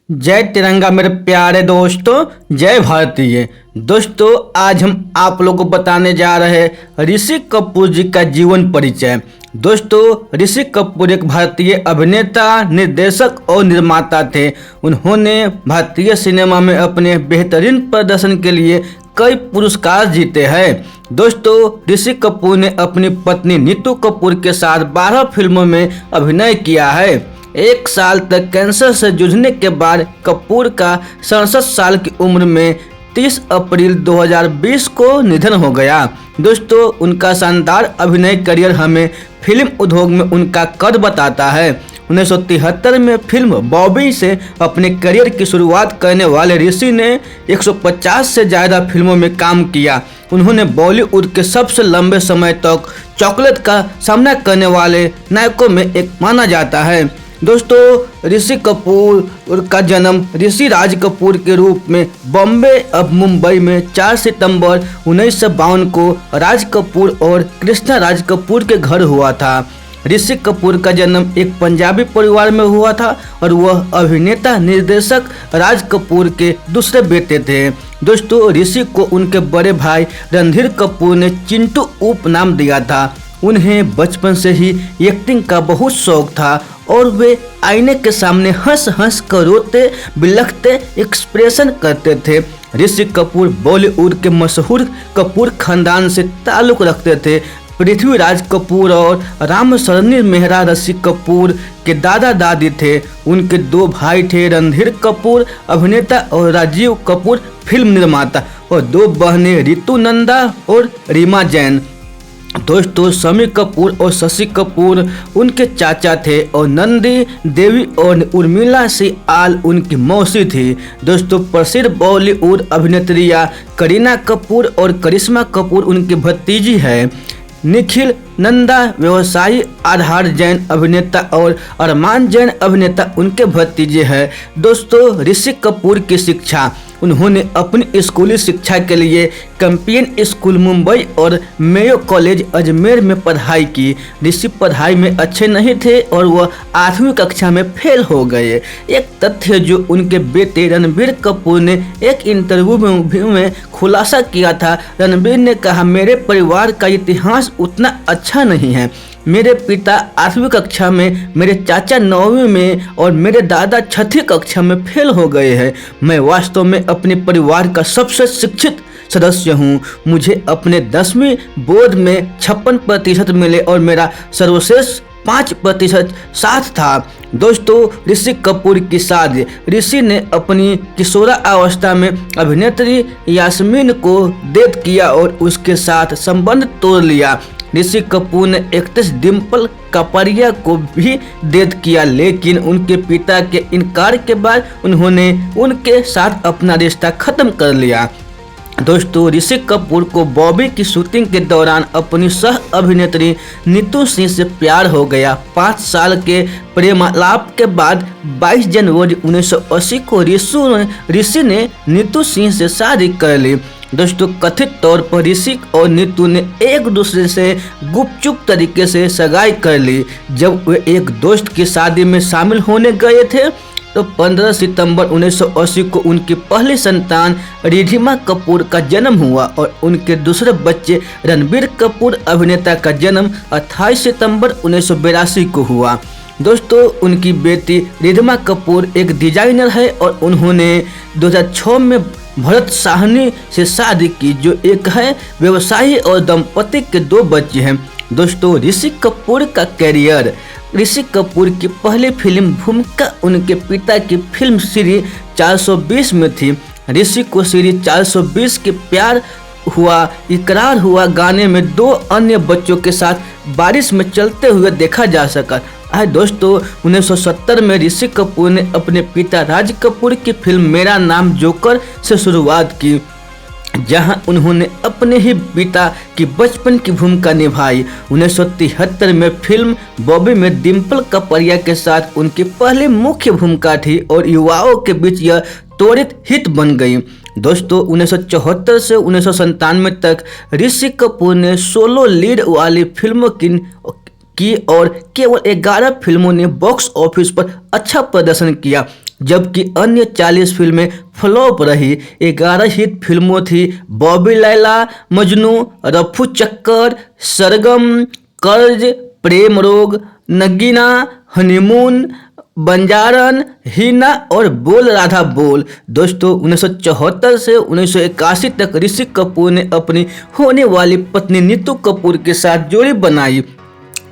जय तिरंगा मेरे प्यारे दोस्तों, जय भारतीय दोस्तों। आज हम आप लोगों को बताने जा रहे हैं ऋषि कपूर जी का जीवन परिचय। दोस्तों, ऋषि कपूर एक भारतीय अभिनेता, निर्देशक और निर्माता थे। उन्होंने भारतीय सिनेमा में अपने बेहतरीन प्रदर्शन के लिए कई पुरस्कार जीते हैं। दोस्तों, ऋषि कपूर ने अपनी पत्नी नीतू कपूर के साथ 12 फिल्मों में अभिनय किया है। एक साल तक कैंसर से जूझने के बाद कपूर का 67 साल की उम्र में 30 अप्रैल 2020 को निधन हो गया। दोस्तों, उनका शानदार अभिनय करियर हमें फिल्म उद्योग में उनका कद बताता है। 1973 में फिल्म बॉबी से अपने करियर की शुरुआत करने वाले ऋषि ने 150 से ज़्यादा फिल्मों में काम किया। उन्होंने बॉलीवुड के सबसे लंबे समय तक चॉकलेट का सामना करने वाले नायकों में एक माना जाता है। दोस्तों, ऋषि कपूर का जन्म ऋषि राज कपूर के रूप में बॉम्बे अब मुंबई में 4 सितंबर 1952 को राज कपूर और कृष्णा राज कपूर के घर हुआ था। ऋषि कपूर का जन्म एक पंजाबी परिवार में हुआ था और वह अभिनेता निर्देशक राज कपूर के दूसरे बेटे थे। दोस्तों, ऋषि को उनके बड़े भाई रणधीर कपूर ने चिंटू उपनाम दिया था। उन्हें बचपन से ही एक्टिंग का बहुत शौक था और वे आईने के सामने हंस हंस कर रोते बिलखते एक्सप्रेशन करते थे। ऋषि कपूर बॉलीवुड के मशहूर कपूर खानदान से ताल्लुक रखते थे। पृथ्वीराज कपूर और रामशरणी मेहरा ऋषि कपूर के दादा दादी थे। उनके 2 भाई थे, रणधीर कपूर अभिनेता और राजीव कपूर फिल्म निर्माता, और 2 बहनें ऋतु नंदा और रीमा जैन। दोस्तों, शम्मी कपूर और शशि कपूर उनके चाचा थे और नंदी देवी और उर्मिला सियाल उनकी मौसी थी। दोस्तों, प्रसिद्ध बॉलीवुड अभिनेत्रियां करीना कपूर और करिश्मा कपूर उनकी भतीजी है। निखिल नंदा व्यवसायी, आधार जैन अभिनेता और अरमान जैन अभिनेता उनके भतीजे हैं। दोस्तों, ऋषि कपूर की शिक्षा, उन्होंने अपनी स्कूली शिक्षा के लिए कैंपियन स्कूल मुंबई और मेयो कॉलेज अजमेर में पढ़ाई की। ऋषि पढ़ाई में अच्छे नहीं थे और वह 8वीं कक्षा में फेल हो गए। एक तथ्य जो उनके बेटे रणबीर कपूर ने एक इंटरव्यू में खुलासा किया था। रणबीर ने कहा, मेरे परिवार का इतिहास उतना अच्छा नहीं है। मेरे पिता 8वीं कक्षा में, मेरे चाचा 9वीं में और मेरे दादा 6वीं कक्षा में फेल हो गए हैं। मैं वास्तव में अपने परिवार का सबसे शिक्षित सदस्य हूँ। मुझे अपने 10वीं बोर्ड में 56% मिले और मेरा सर्वश्रेष्ठ 5% साथ था। दोस्तों, ऋषि कपूर की शादी, ऋषि ने अपनी किशोरावस्था में अभिनेत्री यास्मीन को डेट किया और उसके साथ संबंध तोड़ लिया। ऋषि कपूर ने एक्ट्रेस डिम्पल कपाड़िया को भी डेट किया, लेकिन उनके पिता के इनकार के बाद उन्होंने उनके साथ अपना रिश्ता खत्म कर लिया। दोस्तों, ऋषि कपूर को बॉबी की शूटिंग के दौरान अपनी सह अभिनेत्री नीतू सिंह से प्यार हो गया। 5 साल के प्रेमालाप के बाद 22 जनवरी 1980 को ऋषि ने नीतू सिंह से शादी कर ली। दोस्तों, कथित तौर पर ऋषि और नीतू ने एक दूसरे से गुपचुप तरीके से सगाई कर ली। जब वे एक दोस्त की शादी में शामिल होने गए थे तो 15 सितंबर 1980 को उनकी पहली संतान रिधिमा कपूर का जन्म हुआ और उनके दूसरे बच्चे रणबीर कपूर अभिनेता का जन्म 28 सितंबर 1982 को हुआ। दोस्तों, उनकी बेटी रिधिमा कपूर एक डिजाइनर है और उन्होंने 2006 में भरत साहनी से शादी की, जो एक है व्यवसायी और दंपति के 2 बच्चे हैं। दोस्तों, ऋषि कपूर का कैरियर, ऋषि कपूर की पहली फिल्म भूमिका उनके पिता की फिल्म श्री 420 में थी। ऋषि को श्री 420 के प्यार हुआ इकरार हुआ गाने में 2 अन्य बच्चों के साथ बारिश में चलते हुए देखा जा सका है। दोस्तों, 1970 में ऋषि कपूर ने अपने पिता राज कपूर की फिल्म मेरा नाम जोकर से शुरुआत की, जहां उन्होंने अपने ही पिता की बचपन की भूमिका निभाई। 1973 में फिल्म बॉबी में डिम्पल कपाड़िया के साथ उनकी पहली मुख्य भूमिका थी और युवाओं के बीच यह त्वरित हिट बन गई। दोस्तों, 1974 से 1997 तक ऋषि कपूर ने सोलो लीड वाली फिल्मों की की और केवल 11 फिल्मों ने बॉक्स ऑफिस पर अच्छा प्रदर्शन किया, जबकि अन्य 40 फिल्में फ्लॉप रही। 11 हिट फिल्मों थी बॉबी लैला, मजनू, रफू चक्कर, सरगम, कर्ज, प्रेम रोग, नगीना, हनीमून, बंजारन, हीना और बोल राधा बोल। दोस्तों 1974 से 1981 तक ऋषि कपूर ने अपनी होने वाली पत्नी नीतू कपूर के साथ जोड़ी बनाई,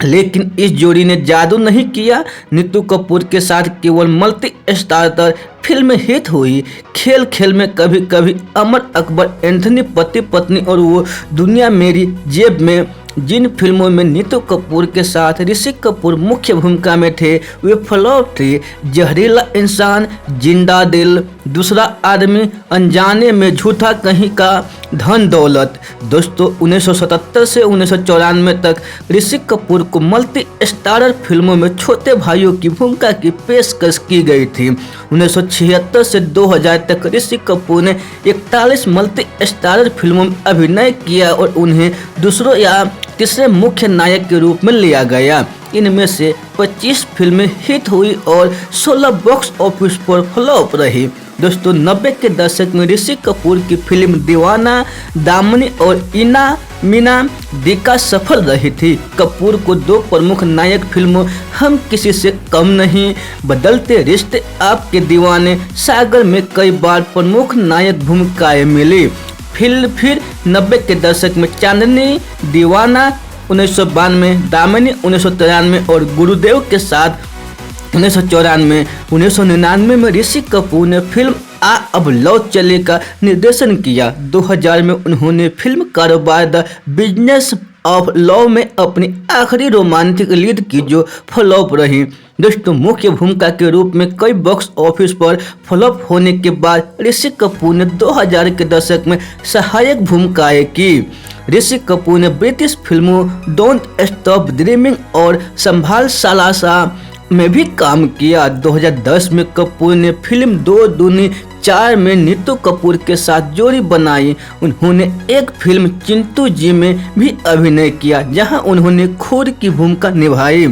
लेकिन इस जोड़ी ने जादू नहीं किया। नीतू कपूर के साथ केवल मल्टी स्टारर फिल्म हिट हुई। खेल खेल में कभी कभी, अमर अकबर, एंथनी पति पत्नी और वो दुनिया मेरी जेब में, जिन फिल्मों में नीतू कपूर के साथ ऋषि कपूर मुख्य भूमिका में थे वे फ्लॉप थे। जहरीला इंसान, जिंदा दिल, दूसरा आदमी, अनजाने में, झूठा कहीं का, धन दौलत। दोस्तों 1977 से 1994 तक ऋषि कपूर को मल्टी स्टारर फिल्मों में छोटे भाइयों की भूमिका की पेशकश की गई थी। 1976 से 2000 तक ऋषि कपूर ने 41 मल्टी स्टारर फिल्मों में अभिनय किया और उन्हें दूसरों या तीसरे मुख्य नायक के रूप में लिया गया। इनमें से 25 फिल्में हिट हुई और 16 बॉक्स ऑफिस पर फ्लॉप रही। दोस्तों 90 के दशक में ऋषि कपूर की फिल्म दीवाना, दामनी और इना मीना दिक्का सफल रही थी। कपूर को 2 प्रमुख नायक फिल्मों हम किसी से कम नहीं, बदलते रिश्ते, आपके दीवाने, सागर में कई बार प्रमुख नायक भूमिकाएं मिली। फिर 90 के दशक में चांदनी, दीवाना 1992, दामिनी 1993 और गुरुदेव के साथ 1994। 1999 में ऋषि कपूर ने फिल्म आ अब लौट चले का निर्देशन किया। 2000 में उन्होंने फिल्म कारोबार द बिजनेस ऑफ लव में अपनी आखिरी रोमांटिक लीड की, जो फ्लॉप रही। दोस्तों मुख्य भूमिका के रूप में कई बॉक्स ऑफिस पर फ्लॉप होने के बाद ऋषि कपूर ने 2000 के दशक में सहायक भूमिकाएं की। ऋषि कपूर ने ब्रिटिश फिल्मों डोंट स्टॉप ड्रीमिंग और संभाल सालासा में भी काम किया। 2010 में कपूर ने फिल्म 2 दूनी 4 में नीतू कपूर के साथ जोड़ी बनाई। उन्होंने एक फिल्म चिंटू जी में भी अभिनय किया, जहां उन्होंने खूर की भूमिका निभाई।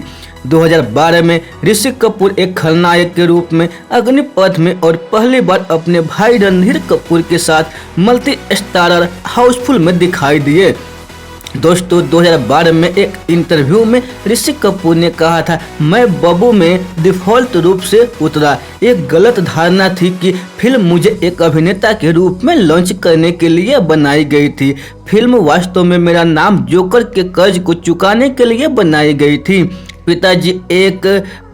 2012 में ऋषि कपूर एक खलनायक के रूप में अग्निपथ में और पहली बार अपने भाई रणधीर कपूर के साथ मल्टी स्टारर हाउसफुल में दिखाई दिए। दोस्तों 2012 में एक इंटरव्यू में ऋषि कपूर ने कहा था, मैं बबू में डिफॉल्ट रूप से उतरा। एक गलत धारणा थी कि फिल्म मुझे एक अभिनेता के रूप में लॉन्च करने के लिए बनाई गई थी। फिल्म वास्तव में मेरा नाम जोकर के कर्ज को चुकाने के लिए बनाई गई थी। पिताजी एक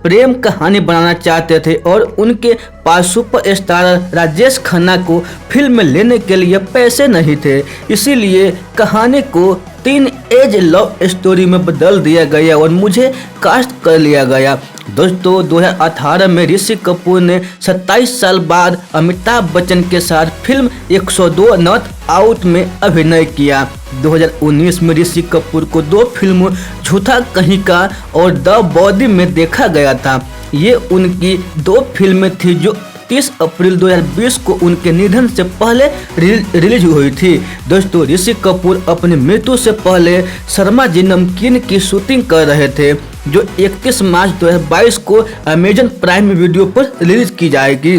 प्रेम कहानी बनाना चाहते थे और उनके पास सुपरस्टार राजेश खन्ना को फिल्म में लेने के लिए पैसे नहीं थे, इसीलिए कहानी को टीन एज लव स्टोरी में बदल दिया गया और मुझे कास्ट कर लिया गया। दोस्तों 2018 में ऋषि कपूर ने 27 साल बाद अमिताभ बच्चन के साथ फिल्म 102 नॉट आउट में अभिनय किया। 2019 में ऋषि कपूर को 2 फिल्मों झूठा कहीं का और द बॉडी में देखा गया था। ये उनकी 2 फिल्में थी जो 30 अप्रैल 2020 को उनके निधन से पहले रिलीज हुई थी। दोस्तों ऋषि कपूर अपनी मृत्यु से पहले शर्मा जी नमकीन की शूटिंग कर रहे थे, जो 31 मार्च 2022 को अमेजन प्राइम वीडियो पर रिलीज की जाएगी।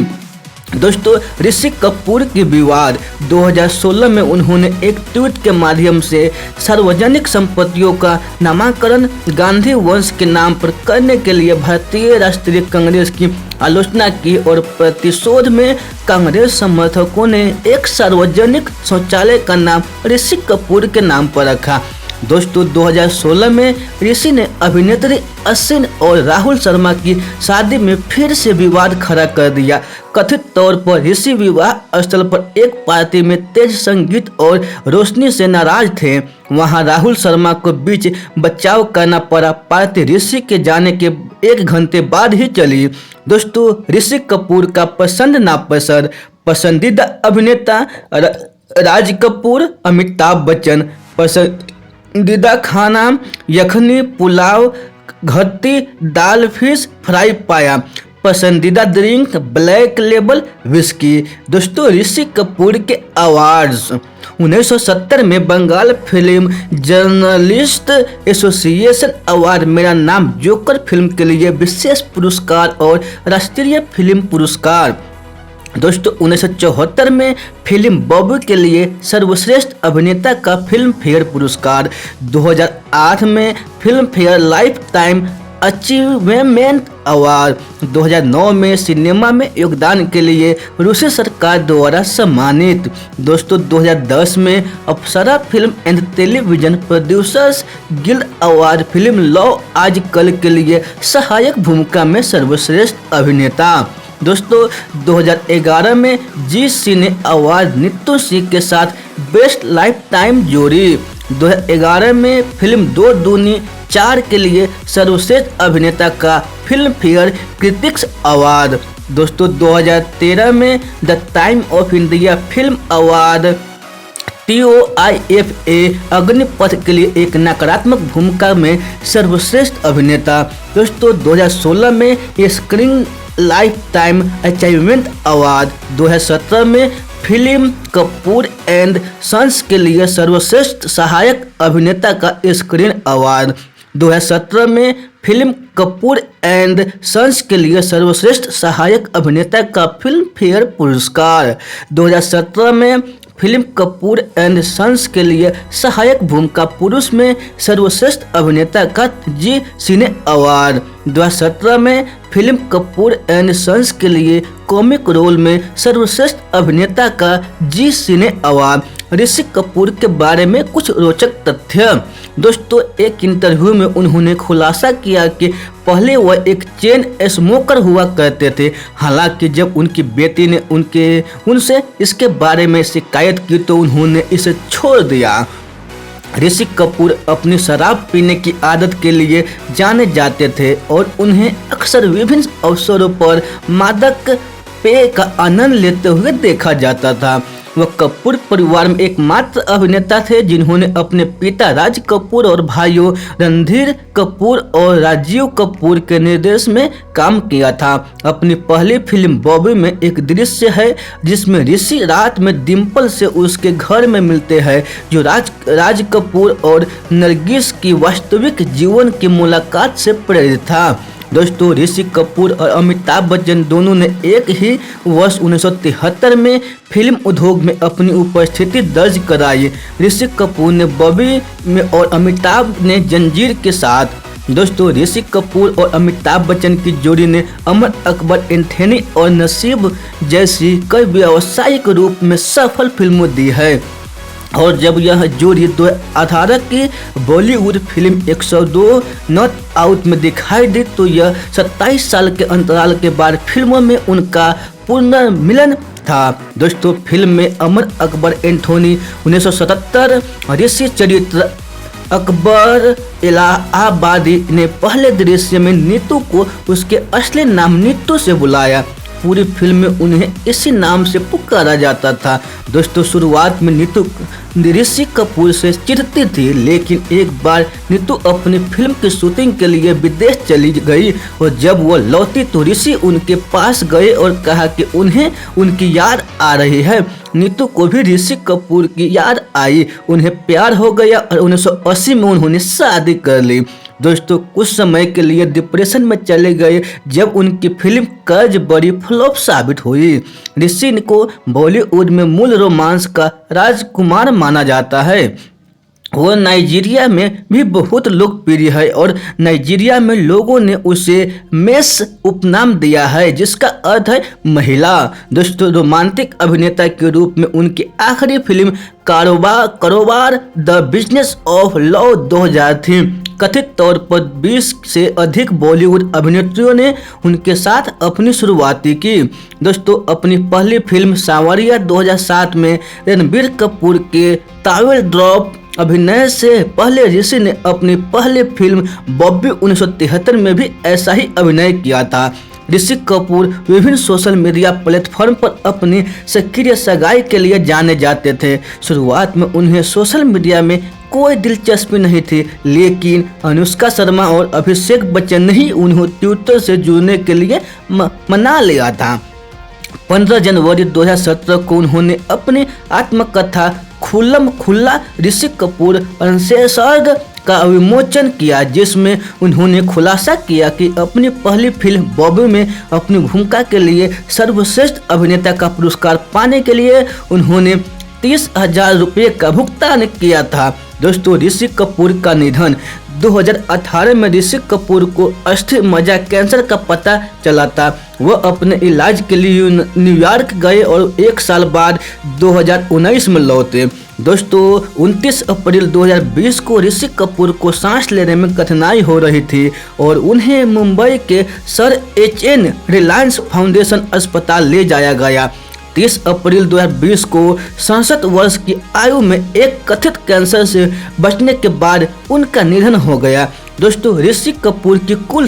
दोस्तों ऋषि कपूर की विवाद 2016 में उन्होंने एक ट्वीट के माध्यम से सार्वजनिक संपत्तियों का नामकरण गांधी वंश के नाम पर करने के लिए भारतीय राष्ट्रीय कांग्रेस की आलोचना की और प्रतिशोध में कांग्रेस समर्थकों ने एक सार्वजनिक शौचालय का नाम ऋषि कपूर के नाम पर रखा। दोस्तों 2016 में ऋषि ने अभिनेत्री अश्विन और राहुल शर्मा की शादी में फिर से विवाद खड़ा कर दिया। कथित तौर पर ऋषि विवाह स्थल पर एक पार्टी में तेज संगीत और रोशनी से नाराज थे। वहां राहुल शर्मा को बीच बचाव करना पड़ा। पार्टी ऋषि के जाने के 1 घंटे बाद ही चली। दोस्तों ऋषि कपूर का पसंद नापसंद, पसंदीदा अभिनेता राज कपूर, अमिताभ बच्चन। पसंदीदा खाना यखनी, पुलाव, घट्टी, दाल, फिश फ्राई पाया। पसंदीदा ड्रिंक ब्लैक लेबल विस्की। दोस्तों ऋषि कपूर के अवार्ड्स 1970 में Bengal film journalist association award Mera Naam joker film के लिए विशेष पुरस्कार और राष्ट्रीय फिल्म पुरस्कार। दोस्तों 1974 में फिल्म बॉबी के लिए सर्वश्रेष्ठ अभिनेता का फिल्म फेयर पुरस्कार। 2008 में film fair life time achievement award. 2009 में सिनेमा में योगदान के लिए रूसी सरकार द्वारा सम्मानित। दोस्तों 2010 में Apsara film and television producers guild award film love Aajkal के लिए सहायक भूमिका में सर्वश्रेष्ठ अभिनेता। दोस्तों 2011 में जी सिने अवार्ड नीतू सिंह के साथ बेस्ट लाइफ टाइम जोड़ी। 2011 में फिल्म 2 दूनी 4 के लिए सर्वश्रेष्ठ अभिनेता का फिल्म फेयर क्रिटिक्स अवार्ड। दोस्तों 2013 में the Time of India film award TOIFA Agneepath के लिए एक नकारात्मक भूमिका में सर्वश्रेष्ठ अभिनेता। दोस्तों 2016 में screen life time achievement award. 2017 में फिल्म कपूर एंड सन्स के लिए सर्वश्रेष्ठ सहायक अभिनेता का स्क्रीन अवार्ड। 2017 में फिल्म कपूर एंड सन्स के लिए सर्वश्रेष्ठ सहायक अभिनेता का फिल्म फेयर पुरस्कार। 2017 में फिल्म कपूर एंड सन्स के लिए सहायक भूमिका पुरुष में सर्वश्रेष्ठ अभिनेता का जी सिने अवार्ड। 2017 में फिल्म कपूर एंड सन्स के लिए कॉमिक रोल में सर्वश्रेष्ठ अभिनेता का जी सिने अवार्ड। ऋषि कपूर के बारे में कुछ रोचक तथ्य। दोस्तों एक इंटरव्यू में उन्होंने खुलासा किया कि पहले वह एक चेन स्मोकर हुआ करते थे। हालांकि जब उनकी बेटी ने उनसे इसके बारे में शिकायत की तो उन्होंने इसे छोड़ दिया। ऋषि कपूर अपनी शराब पीने की आदत के लिए जाने जाते थे और उन्हें अक्सर विभिन्न अवसरों पर मादक पेय का आनंद लेते हुए देखा जाता था। वह कपूर परिवार में एकमात्र अभिनेता थे जिन्होंने अपने पिता राज कपूर और भाइयों रणधीर कपूर और राजीव कपूर के निर्देशन में काम किया था। अपनी पहली फिल्म बॉबी में एक दृश्य है जिसमें ऋषि रात में डिम्पल से उसके घर में मिलते हैं, जो राज कपूर और नरगिस की वास्तविक जीवन की मुलाकात से प्रेरित था। दोस्तों ऋषि कपूर और अमिताभ बच्चन दोनों ने एक ही वर्ष 1973 में फिल्म उद्योग में अपनी उपस्थिति दर्ज कराई। ऋषि कपूर ने बॉबी में और अमिताभ ने जंजीर के साथ। दोस्तों ऋषि कपूर और अमिताभ बच्चन की जोड़ी ने अमर अकबर एंथोनी और नसीब जैसी कई व्यावसायिक रूप में सफल फिल्मों दी है। और जब यह जोड़ी 2018 की बॉलीवुड फिल्म 102 नॉट आउट में दिखाई दी तो यह 27 साल के अंतराल के बाद फिल्मों में उनका पुनर्मिलन था। दोस्तों फिल्म में अमर अकबर एंथोनी 1977 ऋषि चरित्र अकबर इलाहाबादी ने पहले दृश्य में नीतू को उसके असली नाम नीतू से बुलाया। पूरी फिल्म में उन्हें इसी नाम से पुकारा जाता था। दोस्तों शुरुआत में नीतू ऋषि कपूर से चिढ़ती थी, लेकिन एक बार नीतू अपनी फिल्म की शूटिंग के लिए विदेश चली गई और जब वो लौटी तो ऋषि उनके पास गए और कहा कि उन्हें उनकी याद आ रही है। नीतू को भी ऋषि कपूर की याद आई, उन्हें प्यार हो गया और 1980 में उन्होंने शादी कर ली। दोस्तों कुछ समय के लिए डिप्रेशन में चले गए जब उनकी फिल्म कर्ज बड़ी फ्लॉप साबित हुई। ऋषि को बॉलीवुड में मूल रोमांस का राजकुमार माना जाता है। वो नाइजीरिया में भी बहुत लोकप्रिय है और नाइजीरिया में लोगों ने उसे मेस उपनाम दिया है जिसका अर्थ है महिला। दोस्तों रोमांटिक अभिनेता के रूप में उनकी आखिरी फिल्म कारोबार द बिजनेस ऑफ लव 2000 थी। कथित तौर पर 20 से अधिक बॉलीवुड अभिनेत्रियों ने उनके साथ अपनी शुरुआत की। दोस्तों अपनी पहली फिल्म सांवरिया 2007 में रणबीर कपूर के टॉवेल ड्रॉप अभिनय से पहले ऋषि ने अपनी पहली फिल्म बॉबी 1973 में भी ऐसा ही अभिनय किया था। ऋषि कपूर विभिन्न सोशल मीडिया प्लेटफॉर्म पर अपनी सक्रिय सगाई के लिए जाने जाते थे। शुरुआत में उन्हें सोशल मीडिया में कोई दिलचस्पी नहीं थी, लेकिन अनुष्का शर्मा और अभिषेक बच्चन ने ही उन्हें ट्विटर से जुड़ने के लिए मना लिया था। 15 जनवरी 2017 को उन्होंने अपनी आत्मकथा खुल्लम खुल्ला ऋषि कपूर अनसेसर्ग का विमोचन किया, जिसमें उन्होंने खुलासा किया कि अपनी पहली फिल्म बॉबी में अपनी भूमिका के लिए सर्वश्रेष्ठ अभिनेता का पुरस्कार पाने के लिए उन्होंने 30,000 रुपये का भुगतान किया था। दोस्तों, ऋषि कपूर का निधन 2018 में ऋषि कपूर को अस्थि मज्जा कैंसर का पता चला था। वह अपने इलाज के लिए न्यूयॉर्क गए और 1 साल बाद 2019 में लौटे। दोस्तों, 29 अप्रैल 2020 को ऋषि कपूर को सांस लेने में कठिनाई हो रही थी और उन्हें मुंबई के सर HN रिलायंस फाउंडेशन अस्पताल ले जाया गया। 30 अप्रैल 2020 को 67 वर्ष की आयु में एक कथित कैंसर से बचने के बाद उनका निधन हो गया। दोस्तों, ऋषि कपूर की कुल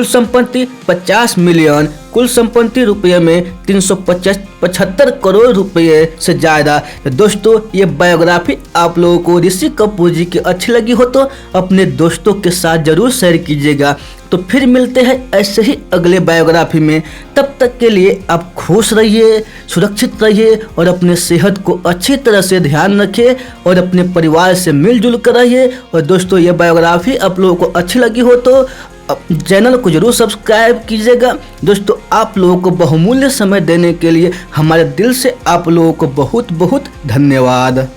संपत्ति 50 मिलियन, कुल संपत्ति रुपये में 375 करोड़ रुपये से ज़्यादा। दोस्तों, ये बायोग्राफी आप लोगों को ऋषि कपूर जी की अच्छी लगी हो तो अपने दोस्तों के साथ ज़रूर शेयर कीजिएगा। तो फिर मिलते हैं ऐसे ही अगले बायोग्राफी में। तब तक के लिए आप खुश रहिए, सुरक्षित रहिए और अपने सेहत को अच्छी तरह से ध्यान रखिए और अपने परिवार से मिलजुल कर रहिए। और दोस्तों, ये बायोग्राफी आप लोगों को अच्छी लगी हो तो चैनल को जरूर सब्सक्राइब कीजिएगा। दोस्तों, आप लोगों को बहुमूल्य समय देने के लिए हमारे दिल से आप लोगों को बहुत बहुत धन्यवाद।